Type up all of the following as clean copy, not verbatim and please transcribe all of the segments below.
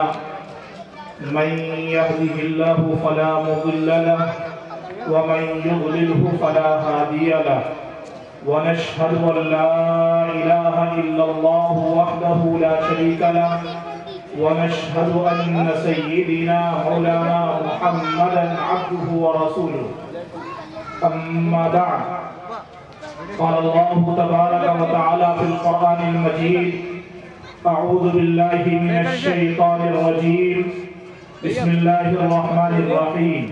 من يهده الله فلا مضل له ومن يضلله فلا هادي له ونشهد أن لا إله إلا الله وحده لا شريك له ونشهد أن سيدنا مولانا محمدا عبده ورسوله أما بعد قال الله تبارك وتعالى في القرآن المجيد أعوذ بالله من الشيطان الرجيم بسم الله الرحمن الرحيم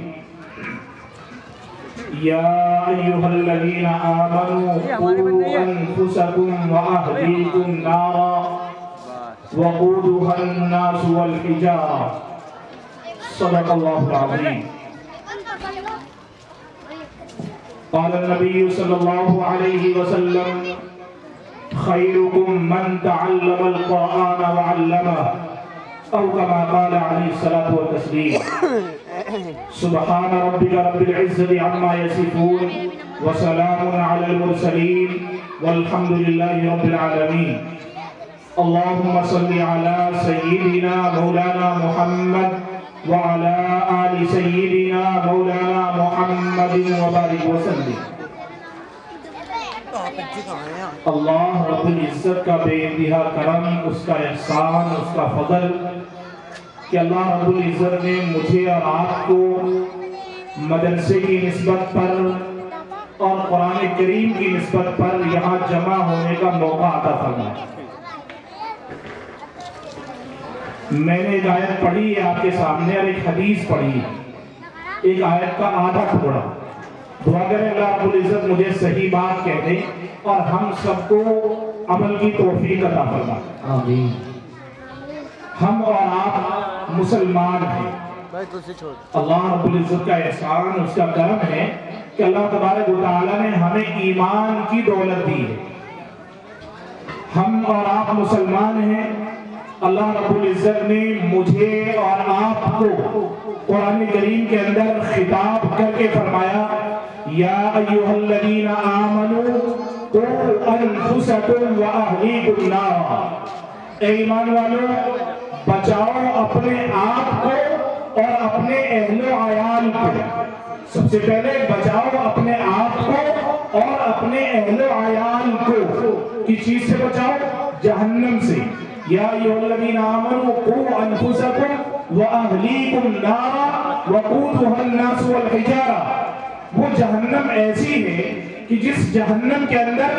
يا أيها الذين آمنوا قوا أنفسكم وأهليكم نارا وقودها الناس والحجارة صدق الله العظيم قال النبي صلى الله عليه وسلم خيركم من تعلم القرآن وعلمه أو كما قال عليه الصلاة والتسليم سبحان ربك رب العزة عما يصفون وسلام على المرسلين والحمد لله رب العالمين اللهم صل على سيدنا مولانا محمد وعلى آل سيدنا مولانا محمد وبارك وسلم اللہ رب العزت کا بے انتہا کرم، اس کا احسان، اس کا فضل کہ اللہ رب العزت نے مجھے اور آپ کو مدرسے کی نسبت پر اور قرآن کریم کی نسبت پر یہاں جمع ہونے کا موقع عطا فرمایا۔ میں نے ایک آیت پڑھی ہے آپ کے سامنے اور ایک حدیث پڑھی ہے، ایک آیت کا آدھا ٹکڑا۔ دعا کریں اللہ رب العزت مجھے صحیح بات کہہ دے اور ہم سب کو عمل کی توفیق عطا فرمائے۔ آمین۔ ہم اور آپ مسلمان ہیں۔ اللہ رب العزت کا احسان، اس کا کرم ہے کہ اللہ تبارک و تعالیٰ نے ہمیں ایمان کی دولت دی ہے۔ ہم اور آپ مسلمان ہیں۔ اللہ رب العزت نے مجھے اور آپ کو قرآن کریم کے اندر خطاب کر کے فرمایا یا ایھا الذین آمنوا قوا انفسکم واہلیکم نارا، اے ایمان والو بچاؤ اپنے آپ کو اور اپنے اہل و عیال کو۔ سب سے پہلے بچاؤ اپنے آپ کو اور اپنے اہل و عیال کو۔ کس چیز سے بچاؤ؟ جہنم سے۔ یا ایھا الذین آمنوا قوا انفسکم واہلیکم نارا وقودها الناس والحجارہ۔ وہ جہنم ایسی ہے کہ جس جہنم کے اندر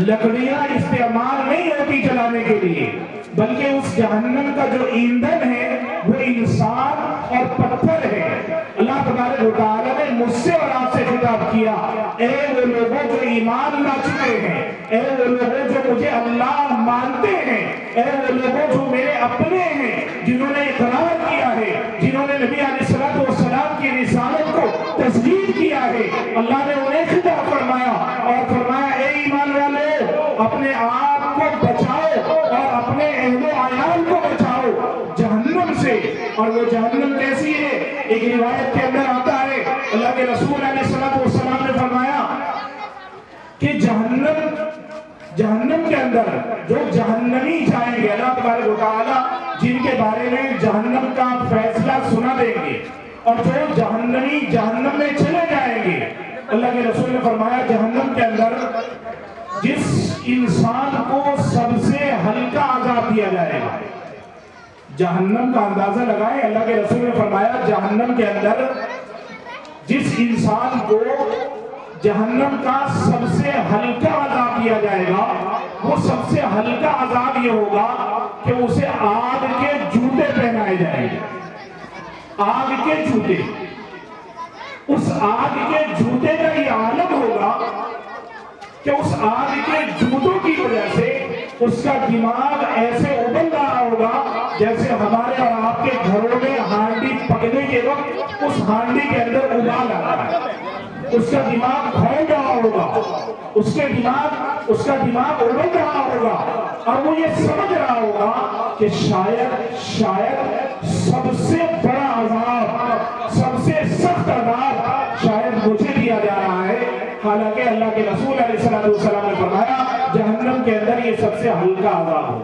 لکڑیاں استعمال نہیں ہوتی جلانے کے لیے، بلکہ اس جہنم کا جو ایندھن ہے وہ انسان اور پتھر ہے۔ اللہ تبارک و تعالیٰ نے مجھ سے اور آپ سے خطاب کیا، اے وہ لوگوں جو ایمان لا چکے ہیں، اے وہ لوگوں جو مجھے اللہ مانتے ہیں، اے وہ لوگوں جو میرے اپنے ہیں، جنہوں نے اقرار کیا ہے، جنہوں نے نبی علیہ السلام کی رسالت کو تسلیم کیا ہے، اللہ نے انہیں خطاب فرمایا اور فرمایا اے ایمان والے اپنے آپ کو بچاؤ اور اپنے اہل و عیال کو بچاؤ جہنم سے۔ اور وہ جہنم کیسی ہے؟ ایک روایت کے اندر آتا ہے اللہ کے رسول علیہ السلام نے فرمایا کہ جہنم کے اندر جو جہنمی جائیں گے، اللہ تبارک و تعالیٰ جن کے بارے میں جہنم کا فیصلہ سنا دیں گے، اور جو جہنمی جہنم میں چلے جائیں گے، اللہ کے رسول نے فرمایا جہنم کے اندر جس انسان کو سب سے ہلکا عذاب دیا جائے گا، جہنم کا اندازہ لگائیں، اللہ کے رسول نے فرمایا جہنم کے اندر جس انسان کو جہنم کا سب سے ہلکا عذاب دیا جائے گا، وہ سب سے ہلکا عذاب یہ ہوگا کہ اسے آگ کے جوتے پہنائے جائیں گے۔ آگ کے جوتے، اس آگ کے جوتے کا یہ عالم ہوگا کہ اس آگ کے جوتوں کی وجہ سے اس کا دماغ ایسے ابل رہا ہوگا جیسے ہمارے اور آپ کے گھروں میں ہانڈی پکنے کے وقت اس ہانڈی کے اندر ابال آ رہا ہے، اس کا دماغ کھول رہا ہوگا، اس کا دماغ ابل رہا ہوگا، اور وہ یہ سمجھ رہا ہوگا کہ شاید سب سے بڑا عذاب، سب سے سخت عذاب شاید مجھے دیا جا رہا ہے، حالانکہ اللہ کے رسول علیہ السلام نے فرمایا جہنم کے اندر یہ سب سے ہلکا عذاب ہو،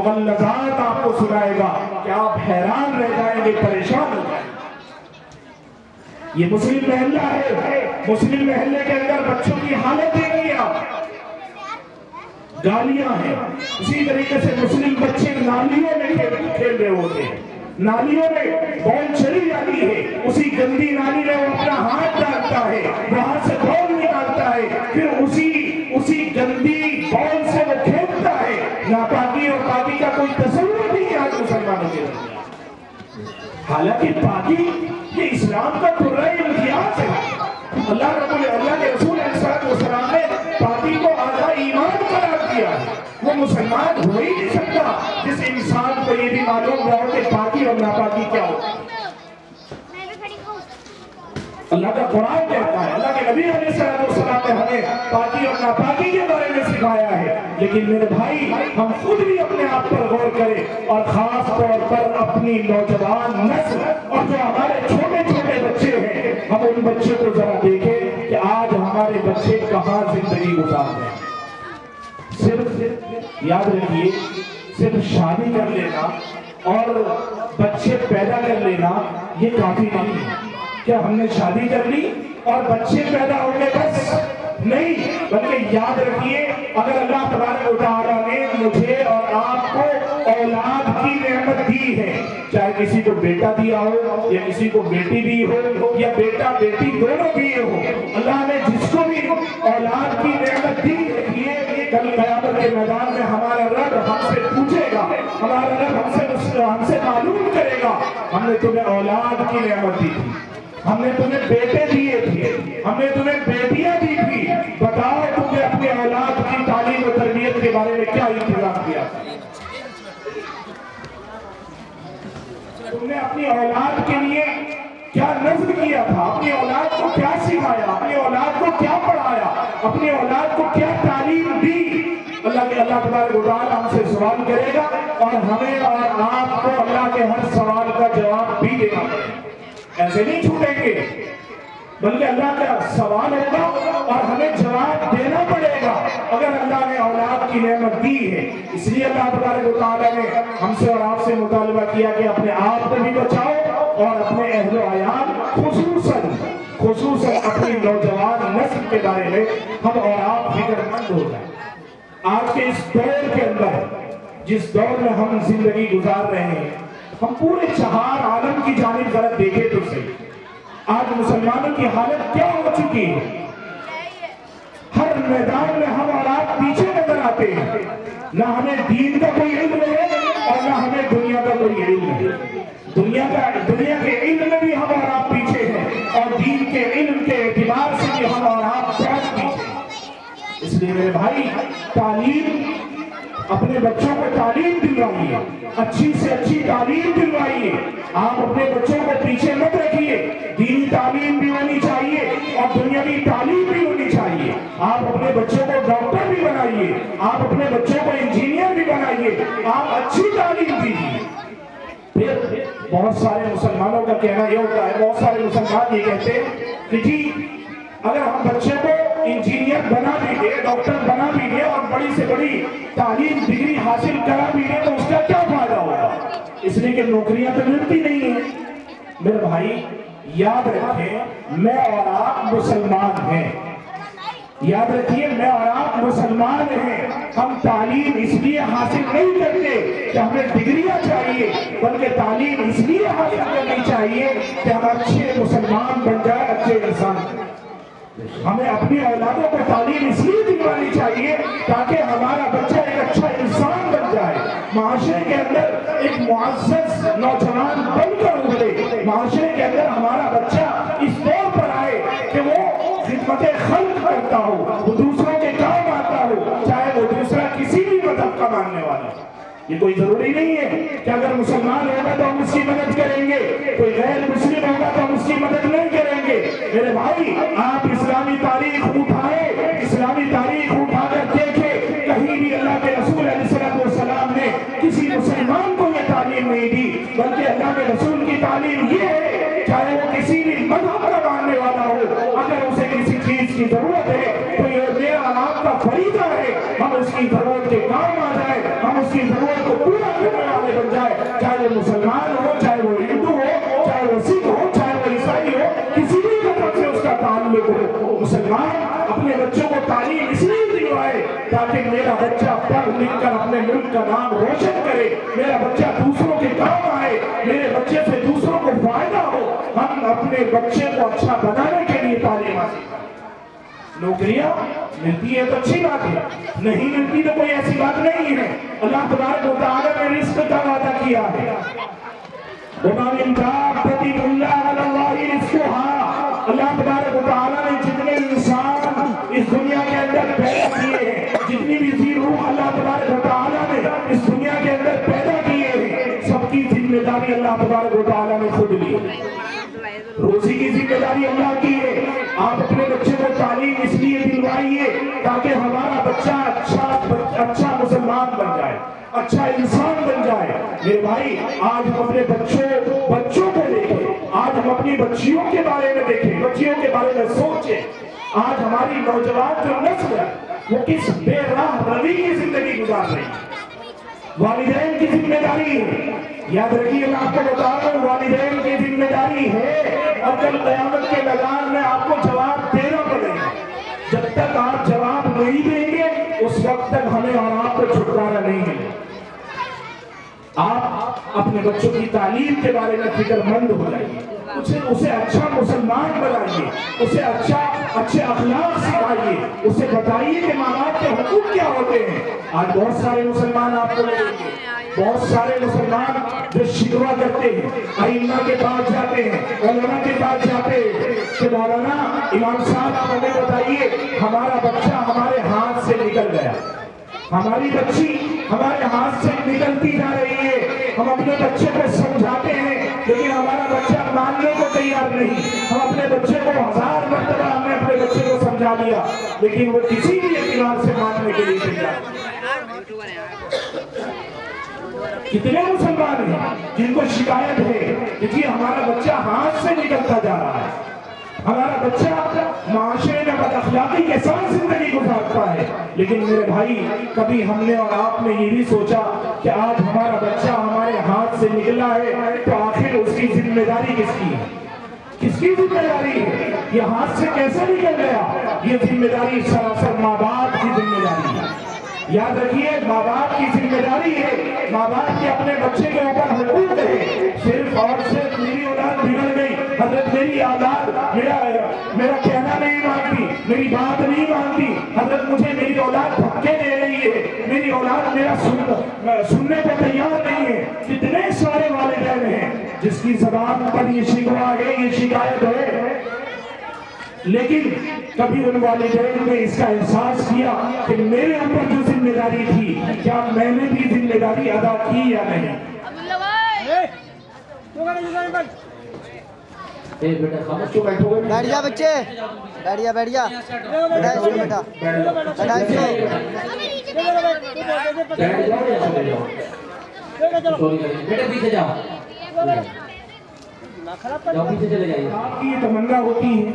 مغلظات آپ کو سنائے گا کہ آپ حیران رہ جائیں گے، پریشان ہو جائیں گے۔ یہ مسلم محلہ ہے، مسلم محلے کے اندر بچوں کی حالت دیکھیے آپ، گالیاں ہیں۔ اسی طریقے سے مسلم بچے نالیوں میں کھیل رہے ہوتے ہیں، نالیوں میں بال چلی جاتی ہے، اسی گندی نالی میں وہ اپنا ہاتھ ڈالتا ہے، وہاں سے بال نکالتا ہے، پھر اسی گندی بال سے وہ کھیلتا ہے۔ ناپاکی اور پاکی کا کوئی تصور نہیں ہے آج مسلمانوں کے اندر، حالانکہ پاکی یہ اسلام کا درہ امتیاز ہے۔ اللہ کے رسول علیہ السلام نے پاکی کو آدھا ایمان قرار دیا، وہ مسلمان ہو ہی نہیں سکتا جس انسان کو یہ بھی معلوم رہا کہ پاکی اور ناپاکی کیا ہوتا ہے۔ اللہ کا قرآن کہتا ہے، اللہ کے نبی علیہ السلام نے ہمیں پاکی اور ناپاکی کے بارے میں سکھایا ہے، لیکن میرے بھائی ہم خود بھی اپنے آپ پر غور کریں، اور خاص طور پر اپنی نوجوان نسل اور جو ہمارے چھوٹے چھوٹے بچے ہیں، ہم ان بچوں کو ذرا دیکھیں کہ آج ہمارے بچے کہاں زندگی گزار رہے ہیں۔ صرف یاد رکھیے، صرف شادی کر لینا اور بچے پیدا کر لینا یہ کافی نہیں ہے۔ کیا ہم نے شادی کر لی اور بچے پیدا ہو گئے بس؟ نہیں، بلکہ یاد رکھیے اگر اللہ تبارک و تعالیٰ نے مجھے اور آپ کو اولاد کی نعمت دی ہے، چاہے کسی کو بیٹا دیا ہو یا کسی کو بیٹی دی ہو یا بیٹا بیٹی دونوں دیے ہو، اللہ نے جس کو بھی اولاد کی نعمت دی ہے، کل قیامت کے میدان میں ہمارا رب ہم سے پوچھے گا، ہمارا رب ہم سے معلوم کرے گا، ہم نے تمہیں اولاد کی نعمت دی تھی، ہم نے تمہیں بیٹے دیے تھے، ہم نے تمہیں بیٹیاں دی تھی، بتاؤ تم نے اپنی اولاد کی تعلیم و تربیت کے بارے میں کیا انتظام کیا؟ تم نے اپنی اولاد کے لیے کیا نظم کیا تھا؟ اپنی اولاد کو کیا سکھایا؟ اپنی اولاد کو کیا پڑھایا؟ اپنی اولاد کو کیا تعلیم دی؟ اللہ تبارک و تعالیٰ ہم سے سوال کرے گا، اور ہمیں اور آپ کو اللہ کے ہر سوال کا جواب بھی دینا پڑے گا۔ ایسے نہیں چھوٹیں گے، بلکہ اللہ کا سوال ہوگا اور ہمیں جواب دینا پڑے گا اگر اللہ نے اولاد کی نعمت دی ہے۔ اس لیے اللہ تبارک و تعالیٰ نے ہم سے اور آپ سے مطالبہ کیا کہ اپنے آپ کو بھی بچاؤ اور اپنے اہل و عیال خصوصاً اپنی نوجوان نسل کے بارے میں ہم اور آپ فکر مند ہو جائیں۔ آج کے اس دور کے اندر، جس دور میں ہم زندگی گزار رہے ہیں، ہم پورے چہار عالم کی جانب ذرا دیکھیں تو صحیح، آج مسلمانوں کی حالت کیا ہو چکی ہے۔ ہر میدان میں ہم اور آپ پیچھے نظر آتے ہیں، نہ ہمیں دین کا کوئی علم ہے اور نہ ہمیں دنیا کا کوئی علم ہے۔ دنیا کے علم میں بھی ہم اور آپ پیچھے ہیں، اور دین کے علم کے اعتبار سے بھی ہم اور آپ بہت پیچھے ہیں۔ اس لیے میرے بھائی، تعلیم، اپنے بچوں کو تعلیم دلوائیے، اچھی سے اچھی تعلیم دلوائیے۔ آپ اپنے بچوں کو پیچھے مت رکھیے، دینی تعلیم بھی ہونی چاہیے اور دنیاوی تعلیم بھی ہونی چاہیے۔ آپ اپنے بچوں کو ڈاکٹر بھی بنائیے، آپ اپنے بچوں کو انجینئر بھی بنائیے، آپ اچھی تعلیم دیجیے۔ پھر بہت سارے مسلمانوں کا کہنا یہ ہوتا ہے، بہت سارے مسلمان یہ کہتے ہیں کہ جی اگر ہم بچے کو انجینئر بنا بھی دیں، ڈاکٹر بنا بھی دیں اور بڑی سے بڑی تعلیم ڈگری حاصل کرا بھی دیں تو اس کا کیا فائدہ ہوگا؟ اس لیے کہ نوکریاں تو ملتی نہیں ہیں۔ میرے بھائی یاد رکھیں، میں اور آپ مسلمان ہیں، یاد رکھیے میں اور آپ مسلمان ہیں۔ ہم تعلیم اس لیے حاصل نہیں کرتے کہ ہمیں ڈگریاں چاہیے، بلکہ تعلیم اس لیے حاصل کرنی چاہیے کہ ہم اچھے مسلمان بن جائیں، اچھے انسان۔ ہمیں اپنی اولادوں کو تعلیم اس لیے دلوانی چاہیے تاکہ ہمارا بچہ ایک اچھا انسان بن جائے، معاشرے کے اندر ایک معزز نوجوان بن کر ابھرے، معاشرے کے اندر ہمارا بچہ اس طور پر آئے کہ وہ خدمت خلق کرتا ہو، وہ دوسروں کے کام آتا ہو، چاہے وہ دوسرا کسی بھی مذہب کا ماننے والا ہو۔ یہ کوئی ضروری نہیں ہے کہ اگر مسلمان ہوگا تو ہم اس کی مدد کریں گے، کوئی غیر مسلم ہوگا تو ہم اس کی مدد نہیں کریں گے۔ میرے بھائی آپ اسلامی تاریخ اٹھائیں، اسلامی تاریخ اٹھا کر دیکھیں، کہیں بھی اللہ کے رسول علیہ السلام نے کسی مسلمان کو یہ تعلیم نہیں دی، بلکہ اللہ کے رسول کی تعلیم یہ ہے چاہے وہ کسی بھی مذہب کا ماننے والا ہو، اگر اسے کسی چیز کی ضرورت ہے تو یہ میرا آپ کا فریضہ ہے ہم اس کی ضرورت کے کام آ جائے، ہم اس کی ضرورت کو کہ میرا بچہ پڑھ لکھ کر اپنے ملک کا نام روشن کرے، میرا بچہ دوسروں کے کام آئے، میرے بچے سے دوسروں کو فائدہ ہو۔ ہم اپنے بچے کو اچھا بنانے کے لیے تعلیم حاصل کریں۔ نوکریاں ملتی ہے تو اچھی بات ہے، نہیں ملتی تو کوئی ایسی بات نہیں ہے۔ اللہ تبارک و تعالیٰ نے رزق کا وعدہ کیا ہے، وَمَا مِن دَابَّةٍ إِلَّا عَلَى اللَّهِ رِزْقُهَا۔ اللہ تبارک و تعالیٰ نے جتنے انسان اس دنیا کے اندر پیدا کیے ہیں، جتنی بھی ذی روح اللہ تبارک و تعالیٰ نے اس دنیا کے اندر پیدا کیے ہیں، سب کی ذمہ داری اللہ تبارک و تعالیٰ نے خود لی۔ روزی کی ذمہ داری اللہ کی ہے۔ آپ اپنے بچے کو تعلیم اس لیے دلوائیے تاکہ ہمارا بچہ اچھا مسلمان بن جائے، اچھا انسان بن جائے۔ میرے بھائی، آج ہم اپنے بچوں کو دیکھیں، آج ہم اپنی بچیوں کے بارے میں دیکھیں، بچیوں کے بارے میں سوچیں۔ آج ہماری نوجوان جو نسل ہے وہ کس بے راہ روی کی زندگی گزار رہی ہے۔ والدین کی ذمہ داری ہے، یاد رکھیے میں آپ کو بتا رہا ہوں، والدین کی ذمہ داری ہے، اور کل قیامت کے میدان میں آپ کو جواب دینا پڑے گا۔ جب تک آپ جواب نہیں دیں گے اس وقت تک ہمیں اور آپ کو چھٹکارا نہیں ملے۔ آپ اپنے بچوں کی تعلیم کے بارے میں فکر مند ہو جائیے، اسے اچھا مسلمان بنائیے، اسے اچھے اخلاق سکھائیے، اسے بتائیے کہ ماں باپ کے حقوق کیا ہوتے ہیں۔ آج بہت سارے مسلمان آپ کو ملیں گے، بہت سارے مسلمان جو شکوہ کرتے ہیں، ائمہ کے پاس جاتے ہیں، علماء کے پاس جاتے ہیں کہ مولانا امام صاحب آپ ہمیں بتائیے ہمارا بچہ ہمارے ہاتھ سے نکل گیا، ہماری بچی ہمارے ہاتھ سے نکلتی جا رہی ہے، ہم اپنے بچے کو سمجھاتے ہیں لیکن ہمارا بچہ ماننے کو تیار نہیں۔ ہم اپنے بچے کو 1000 مرتبہ ہم نے اپنے بچے کو سمجھا دیا لیکن وہ کسی بھی اعتبار سے ماننے کے لیے تیار نہیں۔ کتنے مسلمان ہیں جن کو شکایت ہے کہ جی ہمارا بچہ ہاتھ سے نکلتا جا رہا ہے، ہمارا بچہ معاشرے میں بد اخلاقی کے ساتھ زندگی گزارتا ہے، لیکن میرے بھائی کبھی ہم نے اور آپ نے یہ بھی سوچا کہ آج ہمارا بچہ ہمارے ہاتھ سے نکلا ہے تو آخر اس کی ذمہ داری کس کی ہے؟ کس کی ذمہ داری ہے؟ یہ ہاتھ سے کیسے نکل گیا؟ یہ ذمہ داری سراسر ماں باپ کی ذمہ داری ہے۔ یاد رکھیے ماں باپ کی ذمہ داری ہے، ماں باپ کے اپنے بچے کے اوپر حقوق ہے۔ صرف اور صرف میری اولاد بگڑ گئی، حضرت میری اولاد میرا کہنا نہیں مانتی، میری بات نہیں مانتی، حضرت مجھے میری اولاد دھکے دے رہی ہے، میری اولاد میرا سننے کو تیار نہیں ہے۔ کتنے سارے والدین ہیں جس کی زبان پر یہ شکوہ ہے، یہ شکایت ہے، لیکن کبھی ان والدین نے اس کا احساس کیا کہ میرے اوپر جو ذمہ داری تھی کیا میں نے بھی ذمہ داری ادا کی یا نہیں؟ بیٹھ جا بچے، بیٹھ جا بیٹھ جا بیٹا اس کو بیٹا بیٹا اس کو بیٹا پیچھے جاؤ، پیچھے چلے جائیے۔ آپ کی یہ تمنا ہوتی ہے،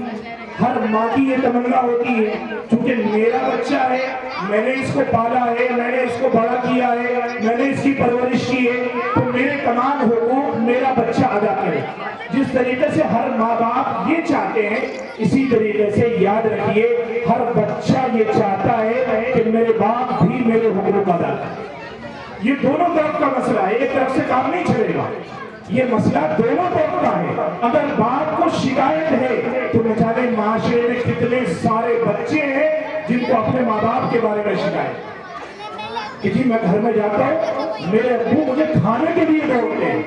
ہر ماں کی یہ تمنا ہوتی ہے چونکہ میرا بچہ ہے، میں نے اس کو پالا ہے، میں نے اس کو بڑا کیا ہے، میں نے اس کی پرورش کی ہے، تو میرے تمام حقوق میرا بچہ ادا کرے۔ جس طریقے سے ہر ماں باپ یہ چاہتے ہیں اسی طریقے سے یاد رکھیے ہر بچہ یہ چاہتا ہے کہ میرے باپ بھی میرے حقوق ادا کرے۔ یہ دونوں طرف کا مسئلہ ہے، ایک طرف سے کام نہیں چلے گا، یہ مسئلہ دونوں طرف کا ہے۔ اگر باپ کو شکایت ہے تو نہ جانے معاشرے میں کتنے سارے بچے ہیں جن کو اپنے ماں باپ کے بارے میں شکایت کہ جی میں گھر میں جاتا ہوں، میرے ابو مجھے کھانے کے لیے دوڑتے ہیں،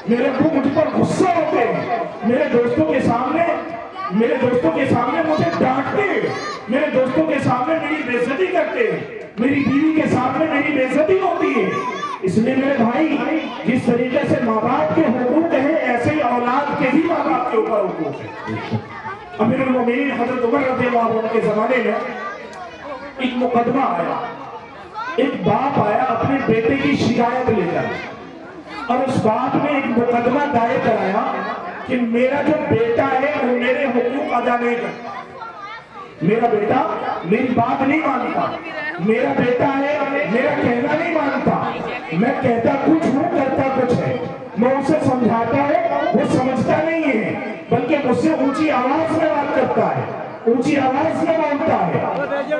میرے ابو مجھ پر غصہ ہوتے ہیں، میرے دوستوں کے سامنے مجھے ڈانٹتے ہیں، میرے دوستوں کے سامنے میری بے عزتی کرتے ہیں، میری بیوی کے سامنے میری بے عزتی ہوتی ہے۔ اس لیے میرے بھائی جس طریقے سے ماں باپ کے حقوق ہیں ایسے ہی اولاد کے بھی ماں باپ کے اوپر حقوق ہیں۔ امیر المومنین حضرت عمر رضی اللہ عنہ کے زمانے میں ایک مقدمہ آیا، ایک باپ آیا اپنے بیٹے کی شکایت لے کر اور اس باپ نے ایک مقدمہ دائر کرایا کہ میرا جو بیٹا ہے وہ میرے حقوق ادا نہیں کرتا، میرا بیٹا میری بات نہیں مانتا، میرا بیٹا ہے میرا کہنا نہیں مانتا، میں کہتا کچھ ہوں کرتا کچھ ہے، میں اسے سمجھاتا ہوں وہ سمجھتا نہیں ہے بلکہ مجھ سے اونچی آواز میں بات کرتا ہے، اونچی آواز میں بولتا ہے۔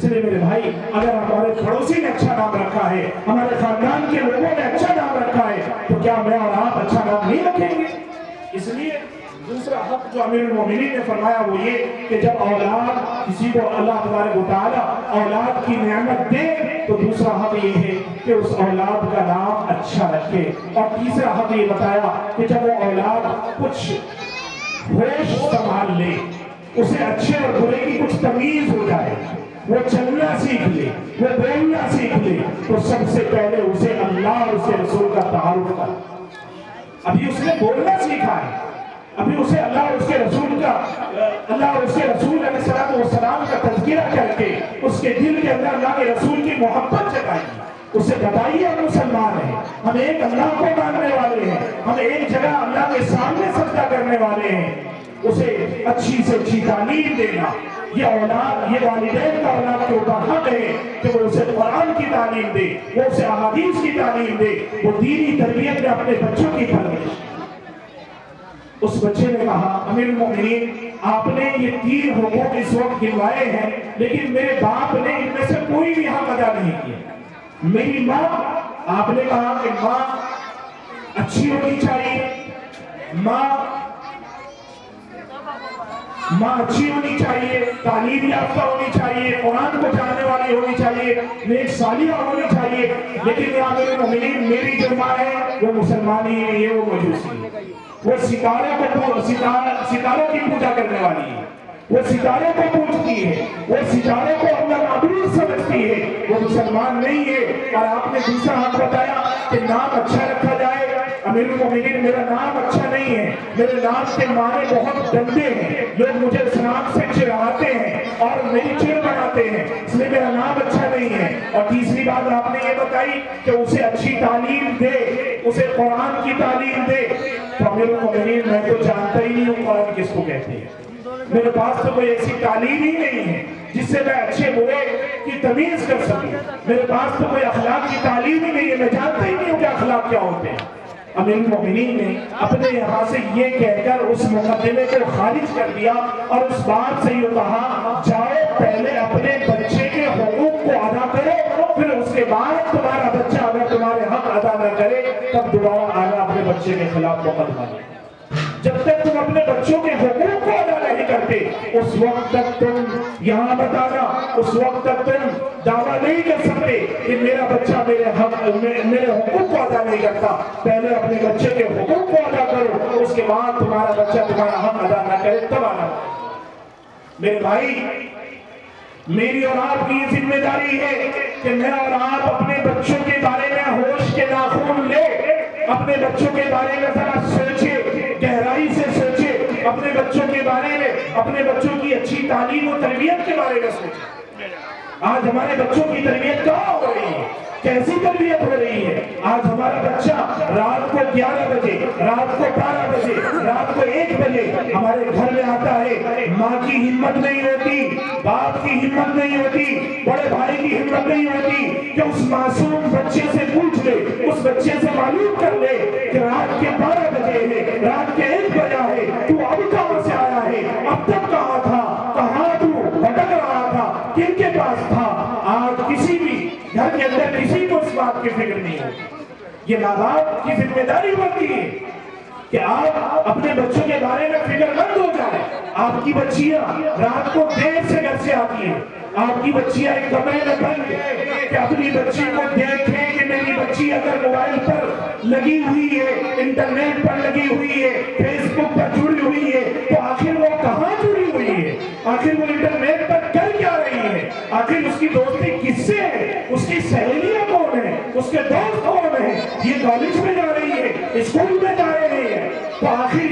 اس لیے میرے بھائی اگر ہمارے پڑوسی نے اچھا نام رکھا ہے، ہمارے خاندان کے لوگوں نے اچھا نام رکھا ہے، تو کیا میں اور آپ اچھا نام نہیں رکھیں گے؟ اس لیے دوسرا حق جو امیر المومنین نے فرمایا وہ یہ کہ جب اولاد کسی کو اللہ تبارک و تعالیٰ اولاد کی نعمت دے تو دوسرا حق یہ ہے کہ اس اولاد کا نام اچھا رکھے، اور تیسرا حق یہ بتایا کہ جب وہ اولاد کچھ ہوش سنبھال لے، اسے اچھے اور برے کی کچھ تمیز ہو جائے، وہ چلنا سیکھ لے، وہ بولنا سیکھ لے، تو سب سے پہلے اسے اللہ اور اس کے رسول کا تعارف کر۔ ابھی اس نے بولنا سیکھا ہے، ابھی اسے اللہ اور اس کے رسول کا علیہ السلام کا تذکرہ کر کے اس کے دل کے اندر اللہ کے رسول کی محبت جگائی، اسے بتائیے ہم مسلمان ہیں، ہم ایک اللہ کو ماننے والے ہیں، ہم ایک جگہ اللہ کے سامنے سجدہ کرنے والے ہیں، اسے اچھی سے اچھی تعلیم دینا۔ یہ اولاد، یہ والدین کا اولاد کے اوپر حق ہے کہ وہ اسے قرآن کی تعلیم دے، وہ اسے احادیث کی تعلیم دے، وہ دینی تربیت میں اپنے بچوں کی پرورش۔ اس بچے نے کہا امیر المومنین آپ نے یہ 3 حقوق اس وقت گنوائے ہیں، لیکن میرے باپ نے ان میں سے کوئی بھی حق ادا نہیں کیا۔ میری ماں، آپ نے کہا کہ ماں اچھی ہونی چاہیے، ماں اچھی ہونی چاہیے، تعلیم یافتہ ہونی چاہیے، قرآن کو جاننے والی ہونی چاہیے، نیک صالحہ ہونی چاہیے، لیکن یا امیر المومنین میری جو ماں ہے وہ مسلمان ہی نہیں ہے، وہ مجوسی ہے، وہ ستاروں کی پوجا کرنے والی ہے، وہ ستاروں کو پوجتی ہے، وہ ستاروں کو اپنا معبود سمجھتی ہے، وہ مسلمان نہیں ہے۔ اور آپ نے دوسرا حق بتایا کہ نام اچھا رکھا جائے۔ امیر المومنین میرا نام اچھا نہیں ہے، میرے نام کے معنی بہت گندے ہیں، لوگ مجھے اس نام سے چڑھاتے ہیں اور میری چڑ بناتے ہیں، اس لیے میرا نام اچھا نہیں ہے۔ اور تیسری بات آپ نے یہ بتائی کہ اسے اچھی تعلیم دے، اسے قرآن کی تعلیم دے۔ تو امیر المومنین میں تو جانتا ہی نہیں ہوں قرآن کس کو کہتے ہیں، میرے پاس تو کوئی ایسی تعلیم ہی نہیں ہے جس سے میں اچھے برے کی تمیز کر سکوں، میرے پاس تو کوئی اخلاق کی تعلیم ہی نہیں ہے، میں جانتا ہی نہیں ہوں کہ اخلاق کیا ہوتے ہیں۔ امیر المومنین نے اپنے یہاں سے یہ کہہ کر اس مقدمے کو خارج کر دیا اور اس بات سے یہ کہا جاؤ پہلے اپنے بچے کے حقوق کو ادا کرو، پھر اس کے بعد تمہارا بچہ اگر تمہارے حق ادا نہ کرے تب دوبارہ آنا اپنے بچے کے خلاف مقدمہ لے۔ جب تک تم اپنے بچوں کے حقوق کو ادا نہیں کرتے اس وقت تک تم یہاں بتانا، اس وقت تک تم دعویٰ نہیں کر سکتے کہ میرا بچہ میرے حقوق کو ادا نہیں کرتا۔ پہلے اپنے بچے کے حقوق کو ادا کرو، اس کے بعد تمہارا بچہ تمہارا حق ادا نہ کرے تب آنا۔ میرے بھائی، میری اور آپ کی یہ ذمہ داری ہے کہ میں اور آپ اپنے بچوں کے بارے میں ہوش کے ناخن لے، اپنے بچوں کے بارے میں ذرا سوچے، گہرائی سے سوچے، اپنے بچوں کے بارے میں، اپنے بچوں کی اچھی تعلیم و تربیت کے بارے میں سوچے۔ آج ہمارے بچوں کی تربیت کہاں ہو رہی ہے؟ کیسی تربیت ہو رہی ہے؟ آج ہمارا بچہ رات کو 11 بجے، رات کو 12 بجے، رات کو 1 بجے ہمارے گھر میں آتا ہے، ماں کی ہمت نہیں ہوتی، باپ کی ہمت نہیں ہوتی، بڑے بھائی کی ہمت نہیں ہوتی کہ اس معصوم بچے سے پوچھ لے، اس بچے سے معلوم کر لے کہ رات کے 12 بجے ہے، رات کے 1 بجا ہے، تو اب کہاں سے آیا ہے، اب تک کہاں تھا، کہاں تو بھٹک رہا تھا، کن کے پاس تھا؟ آج کسی بھی گھر کے اندر کسی کو اس بات کی فکر نہیں ہوتی۔ یہ ماں باپ کی ذمہ داری بنتی ہے کہ آپ اپنے بچوں کے بارے میں فکر مند ہو جائیں۔ آپ کی بچیاں رات کو دیر سے گھر سے آتی ہیں، آپ کی بچیاں ایک کمرے میں بند ہیں کہ اپنی بچی کو دیکھیں کہ میری بچی اگر موبائل پر لگی ہوئی ہے، انٹرنیٹ پر لگی ہوئی ہے، فیس بک پر جڑی ہوئی ہے، تو آخر وہ کہاں جڑی ہوئی ہے، آخر وہ انٹرنیٹ پر کر کیا رہی ہے، آخر اس کی دوستی کس سے ہے، اس کی سہیلیاں کون ہیں، اس کے دوست کون ہیں، یہ کالج میں جا رہی ہے، اسکول میں جا رہی ہے، تو آخر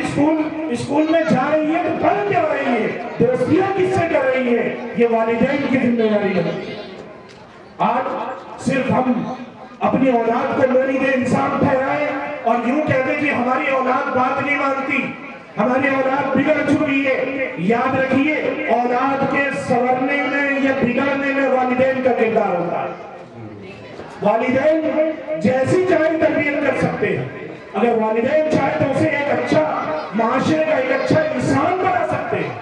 اسکول میں جا رہی ہے تو پڑھ کیا رہی ہے، دوستیاں کس سے کر رہی ہے؟ یہ والدین کی ذمہ داری ہے۔ آج صرف ہم اپنی اولاد کو لولی دے انسان ٹھہرائے اور یوں کہتے کہ ہماری اولاد بات نہیں مانتی، ہماری اولاد بگڑ چکی ہے۔ یاد رکھیے، اولاد کے سنورنے میں یا بگڑنے میں والدین کا کردار ہوتا ہے۔ والدین جیسی چاہے تربیت کر سکتے ہیں، اگر والدین چاہے تو اسے ایک اچھا معاشرے کا ایک اچھا انسان بنا سکتے ہیں۔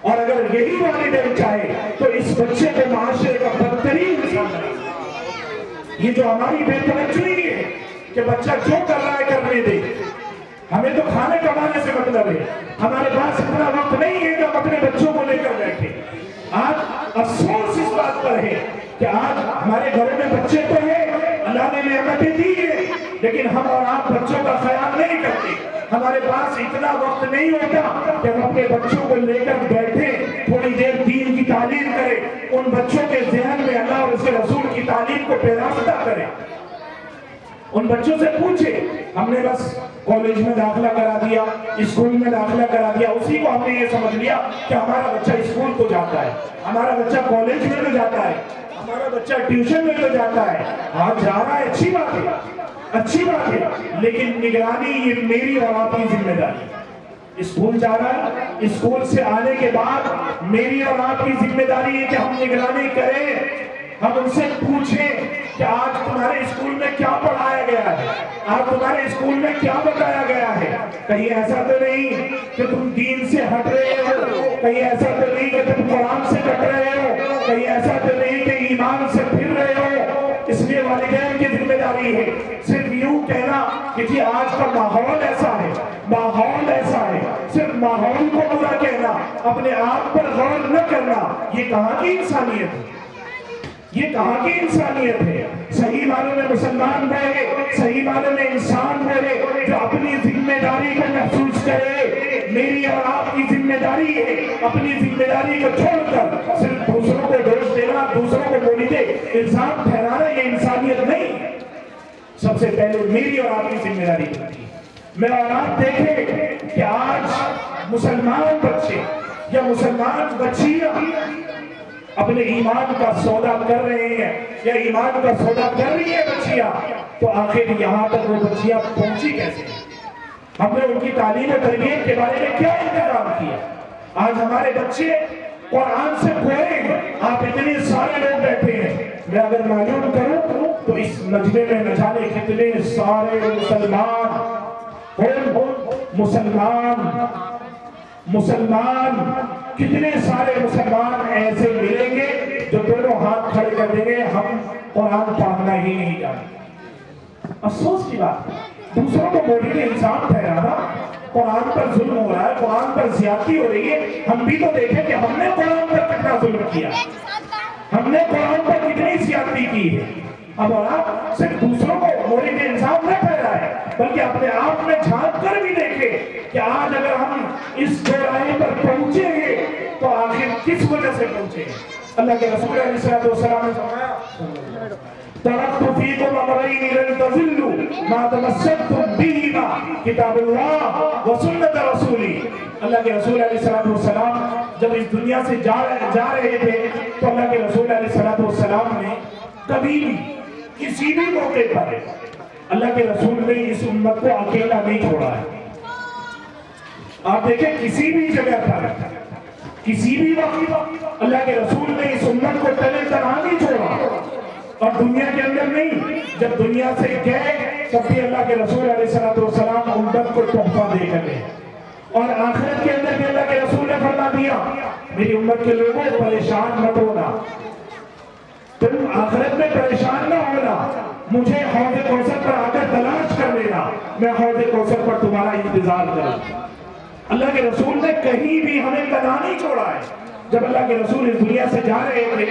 اور اگر یہی والدین چاہے تو اس بچے کو معاشرے کا بدترین انسان بنا، یہ جو ہماری بے توجہی ہے کہ بچہ جو کر رہا ہے کرنے دے، ہمیں تو کھانے کمانے سے مطلب ہے، ہمارے پاس اتنا وقت نہیں ہے کہ ہم اپنے بچوں کو لے کر بیٹھے۔ آج افسوس اس بات پر ہے کہ آج ہمارے گھروں میں بچے تو ہیں، اللہ نے نعمتیں دی ہیں، لیکن ہم اور آپ بچوں کا خیال نہیں کرتے۔ ہمارے پاس اتنا وقت نہیں ہوتا کہ ہم اپنے بچوں کو لے کر بیٹھے، تھوڑی دیر دین کی تعلیم کریں، ان بچوں کے ذہن میں اللہ اور اس کے رسول کی تعلیم کو پیراستہ کریں۔ ان بچوں سے پوچھے، ہم نے بس کالج میں داخلہ کرا دیا، اسکول میں داخلہ کرا دیا، اسی کو ہم نے یہ سمجھ لیا کہ ہمارا بچہ اسکول کو جاتا ہے، ہمارا بچہ کالج میں تو جاتا ہے، ہمارا بچہ ٹیوشن میں تو جاتا ہے۔ آج جا رہا ہے، اچھی بات ہے، اچھی بات ہے، لیکن نگرانی یہ میری اور آپ کی ذمہ داری ہے۔ اسکول جا رہا ہے، اسکول سے آنے کے بعد میری اور آپ کی ذمہ داری ہے کہ ہم نگرانی کریں، ہم ان سے پوچھیں کہ آج تمہارے اسکول میں کیا پڑھایا گیا ہے، آج تمہارے اسکول میں کیا بتایا گیا ہے۔ کہیں ایسا تو نہیں کہ تم دین سے ہٹ رہے ہو، کہیں ایسا تو نہیں کہ تم قرآن سے کٹ رہے ہو، کہیں ایسا تو نہیں کہ ایمان سے پھر رہے ہو۔ اس لیے والدین کی ذمہ داری ہے صرف یوں کہنا کہ جی آج کا ماحول ایسا ہے، ماحول ایسا ہے، صرف ماحول کو برا کہنا، اپنے آپ پر غور نہ کرنا، یہ کہاں کی انسانیت ہے، یہ کہاں کی انسانیت ہے۔ صحیح معنوں میں مسلمان بنے، صحیح معنوں میں انسان بنے جو اپنی ذمہ داری کو محسوس کرے۔ میری اور آپ کی ذمہ داری ہے اپنی ذمہ داری کو چھوڑ کر صرف دوسروں کو دوش دینا، دوسروں کو مولد الزام ٹھہرانا، یہ انسانیت نہیں ہے۔ سب سے پہلے میری اور آپ کی ذمہ داری ہوتی ہے۔ میں اور آپ دیکھیں کہ آج مسلمان بچے یا مسلمان بچیاں اپنے ایمان کا سودا کر رہے ہیں یا ایمان کا سودا کر رہی ہے بچیاں، تو آخر یہاں تک وہ بچیاں پہنچی کیسے ہیں؟ ہم نے ان کی تعلیم و تربیت کے بارے میں کیا انتظام کیا؟ آج ہمارے بچے قرآن سے کھوئے ہیں، آپ اتنے سارے لوگ بیٹھے ہیں، میں اگر معلوم کروں تو اس مجمع میں نہ جانے کتنے سارے مسلمان کتنے سارے مسلمان ایسے ملیں گے جو دونوں ہاتھ کھڑے کر دیں گے ہم قرآن پڑھنا ہی نہیں جانتے۔ افسوس کی بات ہے، دوسروں کو مولد الزام ٹھہرانا، قرآن پر ظلم ہو رہا ہے، قرآن پر زیادتی ہو رہی ہے۔ ہم بھی تو دیکھیں کہ ہم نے قرآن پر کتنا ظلم کیا، ہم نے قرآن پر کتنی زیادتی کی ہے۔ اب اور آپ صرف دوسروں کو مولد الزام نہ ٹھہرائے بلکہ اپنے آپ میں جھانک کر بھی دیکھیں کہ آج اگر ہم اس چوراہے پر پہنچیں گے تو آخر کس وجہ سے پہنچیں گے۔ اللہ کے رسول علیہ السلام نے فرمایا ترکت فیکم امرین لن تضلوا ما تمسکتم بہما کتاب اللہ و سنت رسولی۔ اللہ کے رسول علیہ السلام جب اس دنیا سے جا رہے تھے تو اللہ کے رسول علیہ السلام نے کبھی بھی کسی بھی موقع پر اللہ کے رسول نے اس امت کو اکیلا نہیں چھوڑا ہے۔ آپ دیکھیں کسی بھی جگہ پر کسی بھی وقت اللہ کے رسول نے اس امت کو تلے تنہا نہیں چھوڑا، اور دنیا کے اندر نہیں، جب دنیا سے گئے تب بھی اللہ کے رسول علیہ السلام امت کو تحفہ دے کر گئے، اور آخرت کے اندر بھی اللہ کے رسول نے فرما دیا میری امت کے لوگوں پریشان مت ہونا، تم آخرت میں پریشان نہ ہونا، مجھے حوض کوثر پر آ کر تلاش کر لینا، میں حوض کوثر پر تمہارا انتظار کروں۔ اللہ کے رسول نے کہیں بھی ہمیں تنہا نہیں چھوڑا ہے۔ جب اللہ کے رسول اس دنیا سے جا رہے تھے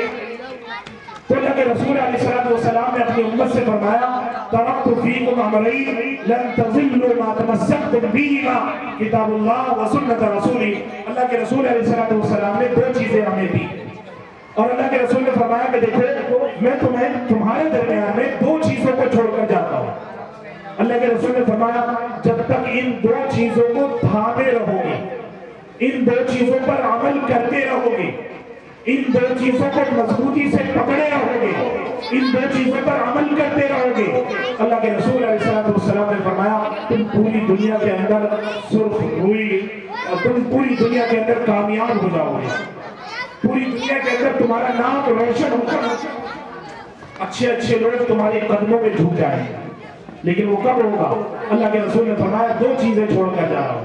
تو اللہ کے رسول علیہ السلام نے اپنی امت سے فرمایا ترکت فیکم امرین لن تضلوا ما تمسکتم بہما کتاب اللہ و سنت رسولی۔ اللہ کے رسول علیہ السلام نے دو چیزیں ہمیں دی، اور اللہ کے رسول نے فرمایا کہ دیکھو میں تمہارے درمیان میں دو چیزوں کو چھوڑ کر جاتا ہوں۔ اللہ کے رسول نے فرمایا جب تک ان دو چیزوں کو تھامے رہو گے، ان دو چیزوں پر عمل کرتے رہو گے، ان دو چیزوں کو مضبوطی سے پکڑے رہو گے، ان دو چیزوں پر عمل کرتے رہو گے، اللہ کے رسول علیہ السلام نے فرمایا تم پوری دنیا کے اندر سرخ روئی اور تم پوری دنیا کے اندر کامیاب ہو جاؤ گے، پوری دنیا کے اندر تمہارا نام روشن ہوگا، اچھے اچھے لوگ تمہارے قدموں میں جھک جائیں گے۔ لیکن وہ کب ہوگا؟ اللہ کے رسول نے فرمایا دو چیزیں چھوڑ کر جا رہا ہوں،